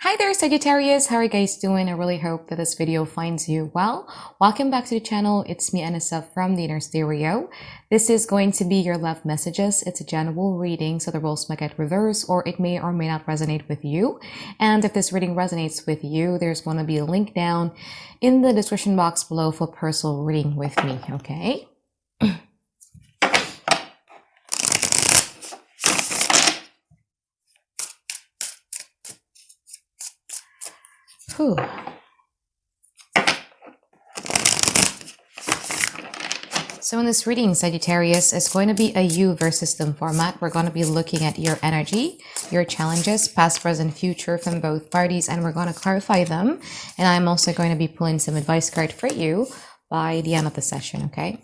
Hi there, Sagittarius. How are you guys doing? I really hope that this video finds you well. Welcome back to the channel. It's me, Anisa from the Inner Stereo. This is going to be your love messages. It's a general reading, so the roles might get reversed or it may or may not resonate with you. And if this reading resonates with you, there's going to be a link down in the description box below for personal reading with me, okay? Whew. So in this reading, Sagittarius, it's going to be a you versus them format. We're going to be looking at your energy, your challenges, past, present, future from both parties, and we're going to clarify them. And I'm also going to be pulling some advice card for you by the end of the session, okay?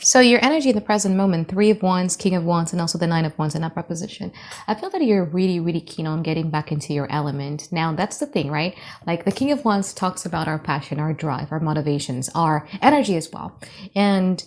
So your energy in the present moment, Three of Wands, King of Wands, and also the Nine of Wands in upright position. I feel that you're really keen on getting back into your element. Now, that's the thing, right? Like the King of Wands talks about our passion, our drive, our motivations, our energy as well. And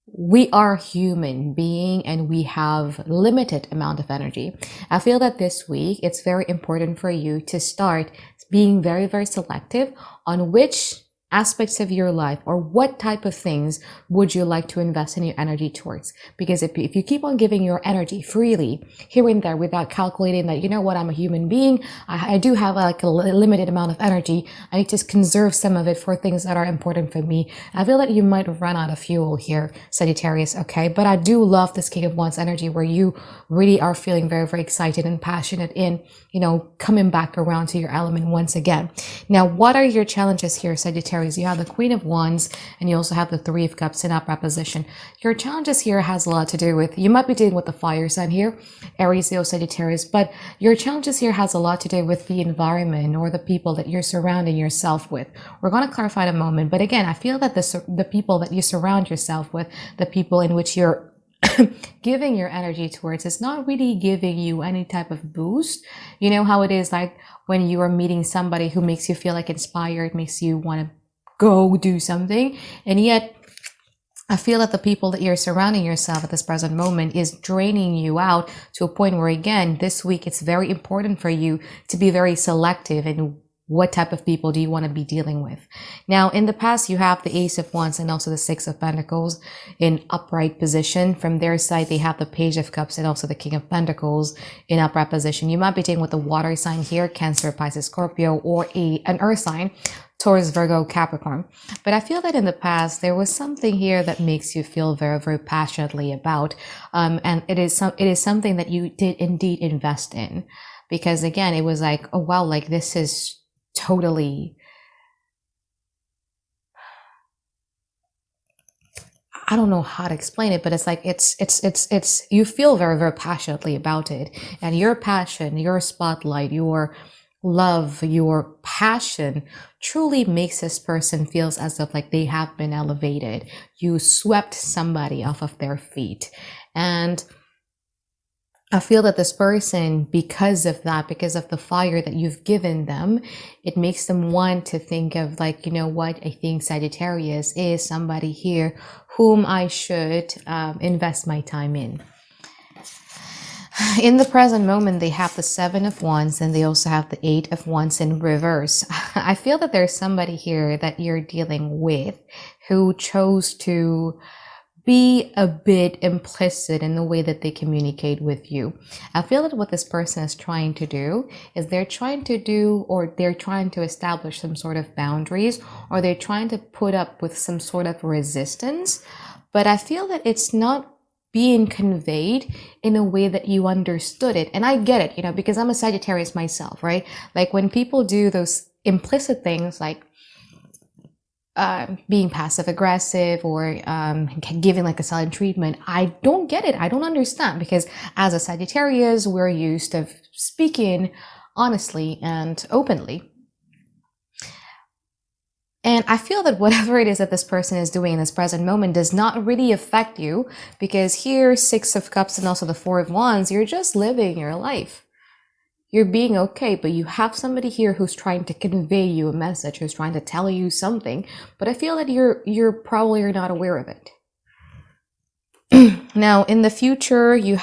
we are human being and we have limited amount of energy. I feel that this week, it's very important for you to start being very selective on which aspects of your life or what type of things would you like to invest in your energy towards. Because if you keep on giving your energy freely here and there without calculating that, you know what, I'm a human being, I do have like a limited amount of energy, I need to conserve some of it for things that are important for me, I feel that you might run out of fuel here, Sagittarius, okay? But I do love this King of Wands energy where you really are feeling very excited and passionate in, you know, coming back around to your element once again. Now, what are your challenges here, Sagittarius? You have the Queen of Wands and you also have the Three of Cups in upright position. Your challenges here has a lot to do with, you might be dealing with the fire sign here, Aries, Leo, Sagittarius, but your challenges here has a lot to do with the environment or the people that you're surrounding yourself with. We're going to clarify in a moment, but again, I feel that the people that you surround yourself with, the people in which you're giving your energy towards, is not really giving you any type of boost. You know how it is like when you are meeting somebody who makes you feel like inspired, makes you want to go do something, and yet I feel that the people that you're surrounding yourself at this present moment is draining you out to a point where, again, this week it's very important for you to be very selective in what type of people do you want to be dealing with. Now, in the past, you have the Ace of Wands and also the Six of Pentacles in upright position. From their side, they have the Page of Cups and also the King of Pentacles in upright position. You might be dealing with a water sign here, Cancer, Pisces, Scorpio, or an earth sign, Taurus, Virgo, Capricorn. But I feel that in the past, there was something here that makes you feel very passionately about. And it is something that you did indeed invest in. Because again, it was like, oh wow, like this is totally, I don't know how to explain it, but it's like, it's, you feel very passionately about it. And your passion, your spotlight, your love, your passion truly makes this person feels as if like they have been elevated. You swept somebody off of their feet. And I feel that this person, because of that, because of the fire that you've given them, it makes them want to think of like, you know what, I think Sagittarius is somebody here whom I should invest my time in. In the present moment, they have the Seven of Wands and they also have the Eight of Wands in reverse. I feel that there's somebody here that you're dealing with who chose to be a bit implicit in the way that they communicate with you. I feel that what this person is trying to do is they're trying to establish some sort of boundaries, or they're trying to put up with some sort of resistance. But I feel that it's not being conveyed in a way that you understood it. And I get it, you know, because I'm a Sagittarius myself, right? Like when people do those implicit things like being passive aggressive or giving like a silent treatment, I don't get it. I don't understand, because as a Sagittarius, we're used to speaking honestly and openly. And I feel that whatever it is that this person is doing in this present moment does not really affect you, because here, Six of Cups and also the Four of Wands, you're just living your life. You're being okay, but you have somebody here who's trying to convey you a message, who's trying to tell you something, but I feel that you're probably not aware of it. Now, in the future, you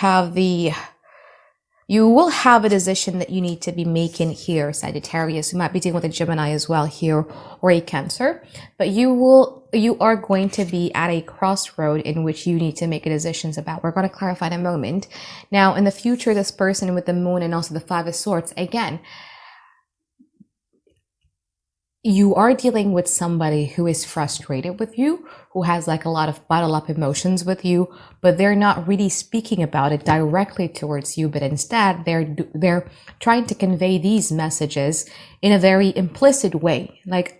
will have a decision that you need to be making here, Sagittarius. You might be dealing with a Gemini as well here, or a Cancer, but you are going to be at a crossroad in which you need to make decisions about. We're going to clarify in a moment. Now, in the future, this person with the Moon and also the Five of Swords, again, you are dealing with somebody who is frustrated with you, who has like a lot of bottled up emotions with you, but they're not really speaking about it directly towards you, but instead they're trying to convey these messages in a very implicit way, like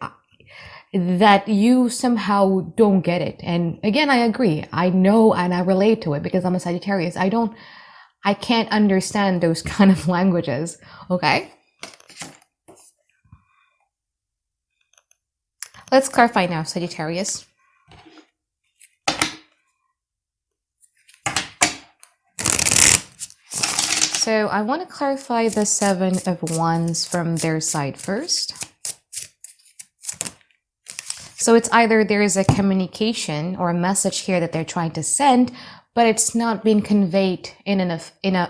that you somehow don't get it. And again, I agree. I know and I relate to it because I'm a Sagittarius. I can't understand those kind of languages, okay? Let's clarify now, Sagittarius. So I want to clarify the Seven of Wands from their side first. So it's either there is a communication or a message here that they're trying to send, but it's not being conveyed in an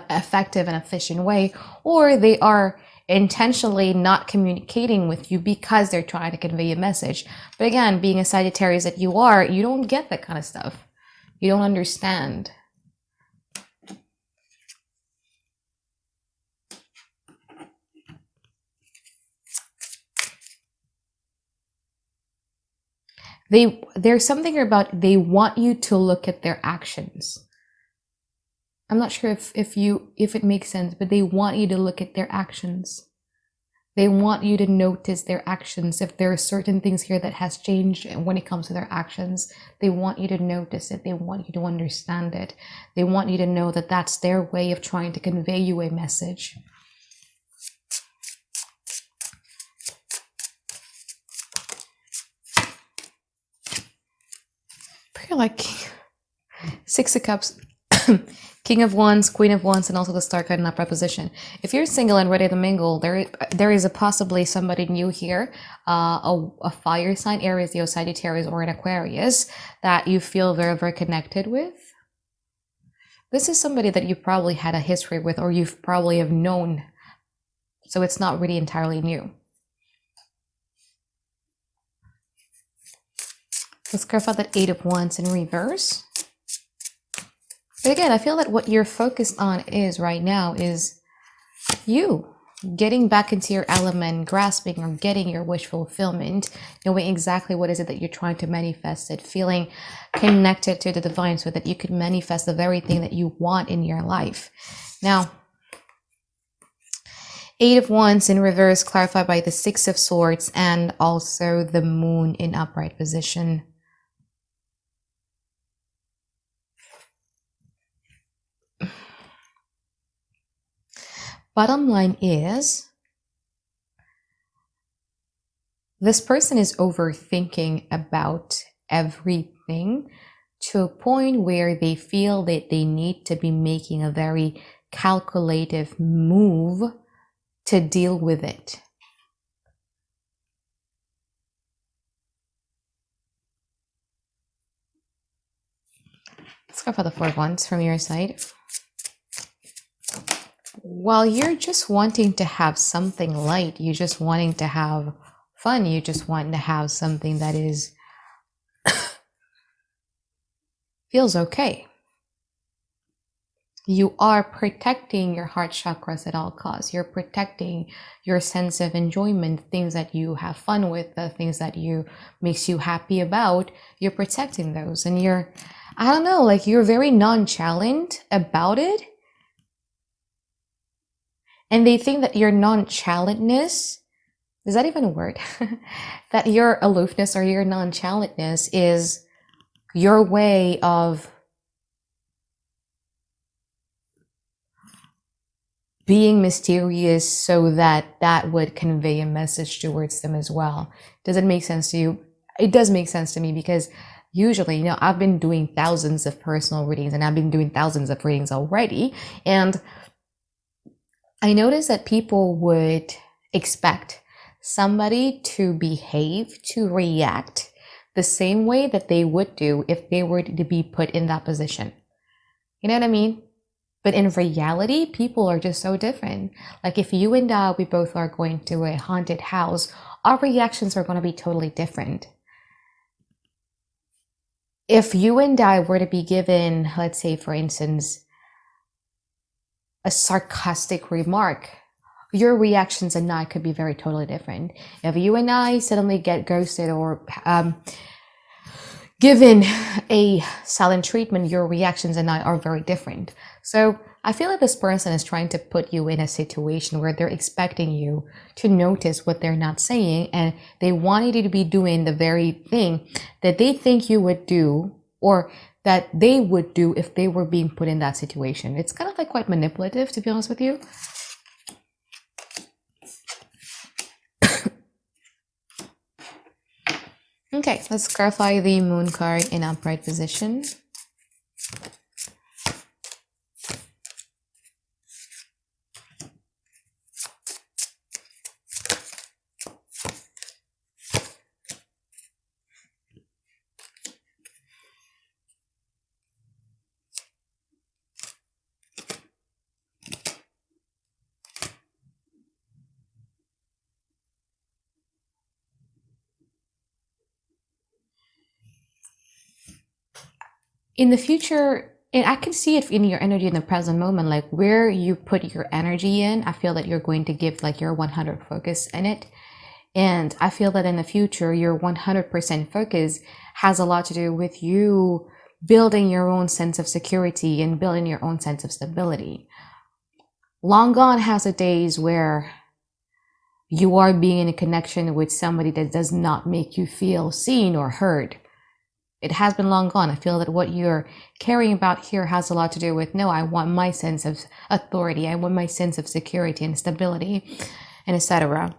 effective and efficient way, or they are intentionally not communicating with you because they're trying to convey a message. But again, being a Sagittarius that you are, you don't get that kind of stuff. You don't understand. There's something about they want you to look at their actions. I'm not sure if it makes sense, but they want you to look at their actions. They want you to notice their actions. If there are certain things here that has changed when it comes to their actions, they want you to notice it. They want you to understand it. They want you to know that that's their way of trying to convey you a message. Pretty like Six of Cups. King of Wands, Queen of Wands, and also the Star card in that preposition. If you're single and ready to mingle, there is possibly somebody new here, a fire sign, Aries, Leo, Sagittarius, or an Aquarius that you feel very, very connected with. This is somebody that you probably had a history with, or you've probably have known. So it's not really entirely new. Let's clarify that Eight of Wands in reverse. But again, I feel that what you're focused on right now is you getting back into your element, grasping or getting your wish fulfillment, knowing exactly what is it that you're trying to manifest, it feeling connected to the divine so that you could manifest the very thing that you want in your life. Now, Eight of Wands in reverse, clarified by the Six of Swords and also the Moon in upright position. Bottom line is, this person is overthinking about everything to a point where they feel that they need to be making a very calculative move to deal with it. Let's go for the Four of Wands from your side. While you're just wanting to have something light, you're just wanting to have fun, you just want to have something that is feels okay. You are protecting your heart chakras at all costs. You're protecting your sense of enjoyment, things that you have fun with, the things that makes you happy about. You're protecting those, and I don't know, like you're very nonchalant about it. And they think that your nonchalantness, is that even a word? That your aloofness or your nonchalantness is your way of being mysterious so that that would convey a message towards them as well. Does it make sense to you? It does make sense to me, because usually, I've been doing thousands of personal readings, and I've been doing thousands of readings already. And I noticed that people would expect somebody to behave, to react the same way that they would do if they were to be put in that position. You know what I mean? But in reality, people are just so different. Like if you and I, we both are going to a haunted house, our reactions are going to be totally different. If you and I were to be given, let's say, for instance, a sarcastic remark, your reactions and I could be very totally different. If you and I suddenly get ghosted or given a silent treatment, your reactions and I are very different. So I feel like this person is trying to put you in a situation where they're expecting you to notice what they're not saying, and they want you to be doing the very thing that they think you would do, or that they would do if they were being put in that situation. It's kind of like quite manipulative, to be honest with you. Okay, let's clarify the moon card in upright position. In the future, and I can see it in your energy in the present moment, like where you put your energy in, I feel that you're going to give like your 100 focus in it. And I feel that in the future, your 100% focus has a lot to do with you building your own sense of security and building your own sense of stability. Long gone has the days where you are being in a connection with somebody that does not make you feel seen or heard. It has been long gone. I feel that what you're caring about here has a lot to do with, no, I want my sense of authority. I want my sense of security and stability, and etc.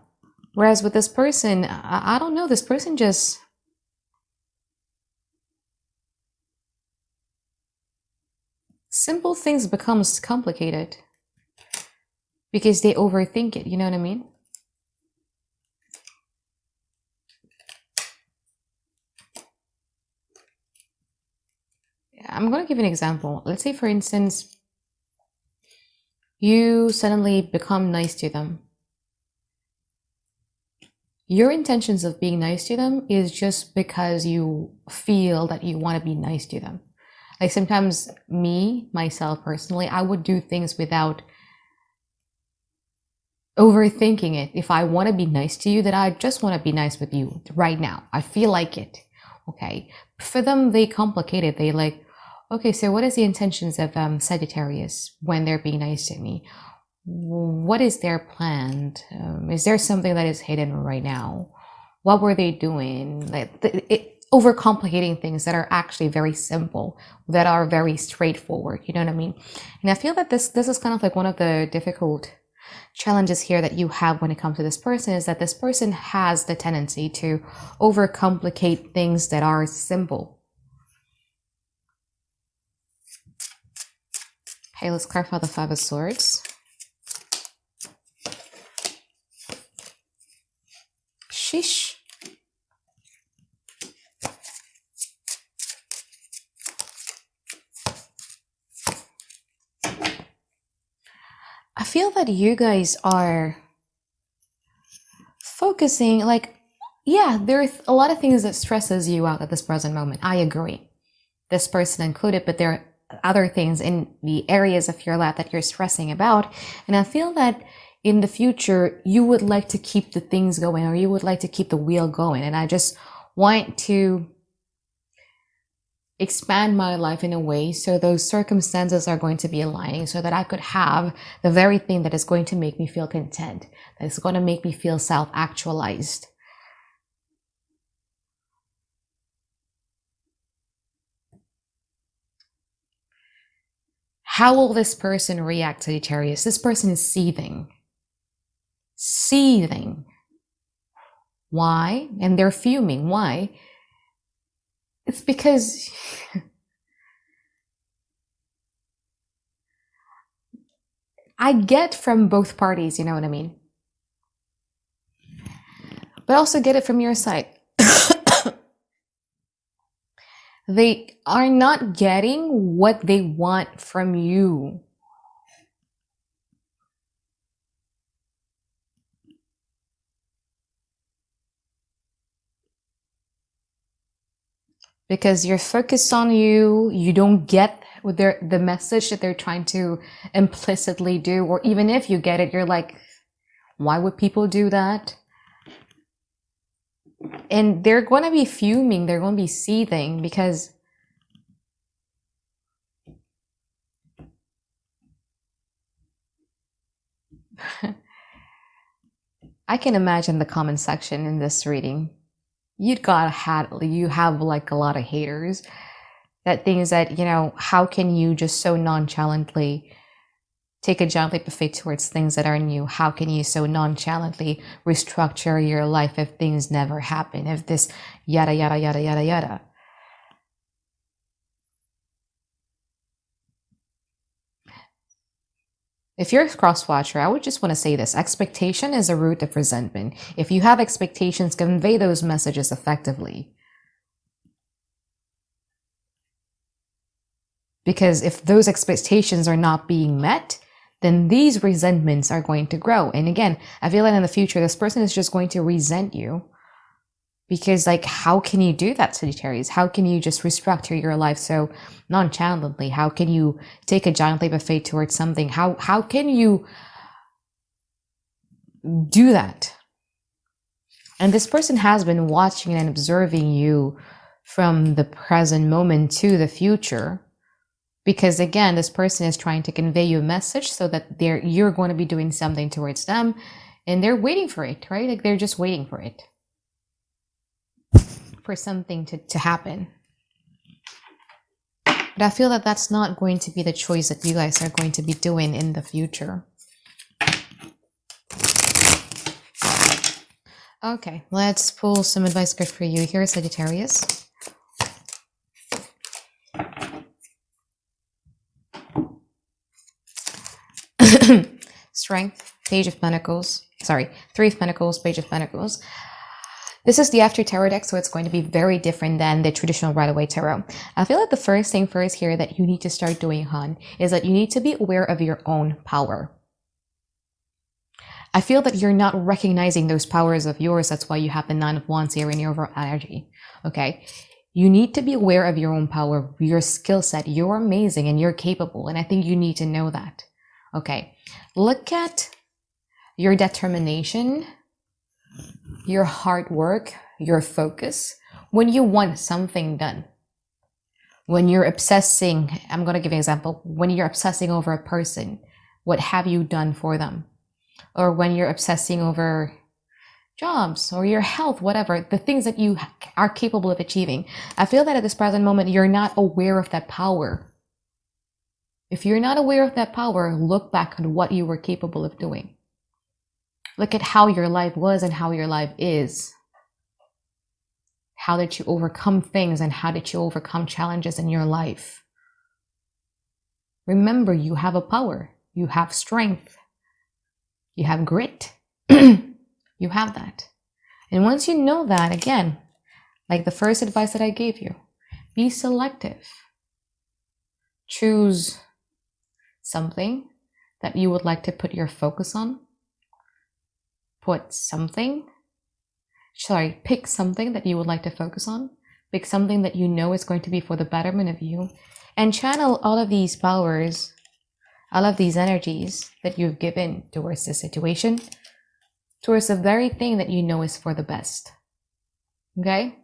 Whereas with this person, I don't know, this person just, simple things becomes complicated because they overthink it. You know what I mean? I'm going to give an example. Let's say, for instance, you suddenly become nice to them. Your intentions of being nice to them is just because you feel that you want to be nice to them. Like sometimes myself personally, I would do things without overthinking it. If I want to be nice to you, that I just want to be nice with you right now. I feel like it. Okay. For them, they complicate it. They like, okay, so what is the intentions of Sagittarius when they're being nice to me? What is their plan? Is there something that is hidden right now? What were they doing? Overcomplicating things that are actually very simple, that are very straightforward. You know what I mean? And I feel that this is kind of like one of the difficult challenges here that you have when it comes to this person, is that this person has the tendency to overcomplicate things that are simple. Okay, let's clarify the Five of Swords. Sheesh. I feel that you guys are focusing, like, yeah, there's a lot of things that stresses you out at this present moment. I agree. This person included, but there are other things in the areas of your life that you're stressing about. And I feel that in the future, you would like to keep the things going, or you would like to keep the wheel going. And I just want to expand my life in a way so those circumstances are going to be aligning, so that I could have the very thing that is going to make me feel content, that is going to make me feel self-actualized. How will this person react, Sagittarius? This person is seething. Seething. Why? And they're fuming. Why? It's because I get from both parties, you know what I mean? But also get it from your side. They are not getting what they want from you. Because you're focused on you, you don't get what the message that they're trying to implicitly do, or even if you get it, you're like, why would people do that? And they're going to be fuming, they're going to be seething because I can imagine the comment section in this reading. You have like a lot of haters. That thing is that, you know, how can you just so nonchalantly take a giant leap of faith towards things that are new? How can you so nonchalantly restructure your life if things never happen? If this yada, yada, yada, yada, yada. If you're a cross-watcher, I would just want to say this. Expectation is a root of resentment. If you have expectations, convey those messages effectively. Because if those expectations are not being met, then these resentments are going to grow. And again, I feel like in the future, this person is just going to resent you. Because like, how can you do that, Sagittarius? How can you just restructure your life so nonchalantly? How can you take a giant leap of faith towards something? How can you do that? And this person has been watching and observing you from the present moment to the future. Because again, this person is trying to convey you a message so that you're going to be doing something towards them, and they're waiting for it, right? Like they're just waiting for it, for something to happen. But I feel that that's not going to be the choice that you guys are going to be doing in the future. Okay, let's pull some advice card for you here, Sagittarius. Strength, Page of Pentacles. Sorry, Three of Pentacles, Page of Pentacles. This is the After Tarot deck, so it's going to be very different than the traditional Right-Away Tarot. I feel like the first thing first here that you need to start doing, hon, is that you need to be aware of your own power. I feel that you're not recognizing those powers of yours. That's why you have the Nine of Wands here in your overall energy. Okay? You need to be aware of your own power, your skill set. You're amazing and you're capable. And I think you need to know that. Okay? Look at your determination, your hard work, your focus when you want something done. When you're obsessing, I'm going to give you an example. When you're obsessing over a person, what have you done for them? Or when you're obsessing over jobs or your health, whatever, the things that you are capable of achieving. I feel that at this present moment, you're not aware of that power. If you're not aware of that power, look back at what you were capable of doing. Look at how your life was and how your life is. How did you overcome things and how did you overcome challenges in your life? Remember, you have a power. You have strength. You have grit. You have that. And once you know that, again, like the first advice that I gave you, be selective. Choose something that you would like to put your focus on. Pick something that you would like to focus on. Pick something that you know is going to be for the betterment of you. And channel all of these powers, all of these energies that you've given towards this situation, towards the very thing that you know is for the best. Okay?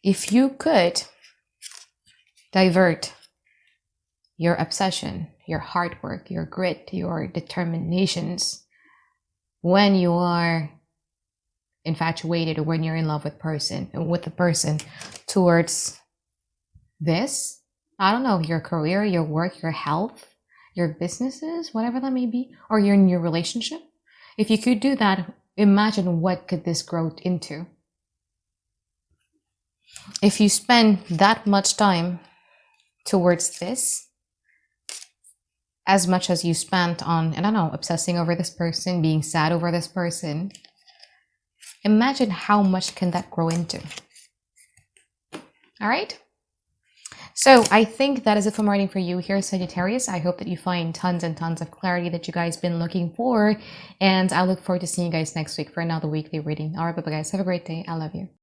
If you could divert your obsession, your hard work, your grit, your determinations, when you are infatuated or when you're in love with the person towards this, I don't know, your career, your work, your health, your businesses, whatever that may be, or you're in your relationship. If you could do that, imagine what could this grow into. If you spend that much time towards this, as much as you spent on, I don't know, obsessing over this person, being sad over this person, imagine how much can that grow into. All right. So I think that is it for my reading for you here, Sagittarius. I hope that you find tons and tons of clarity that you guys been looking for. And I look forward to seeing you guys next week for another weekly reading. All right, bye-bye guys. Have a great day. I love you.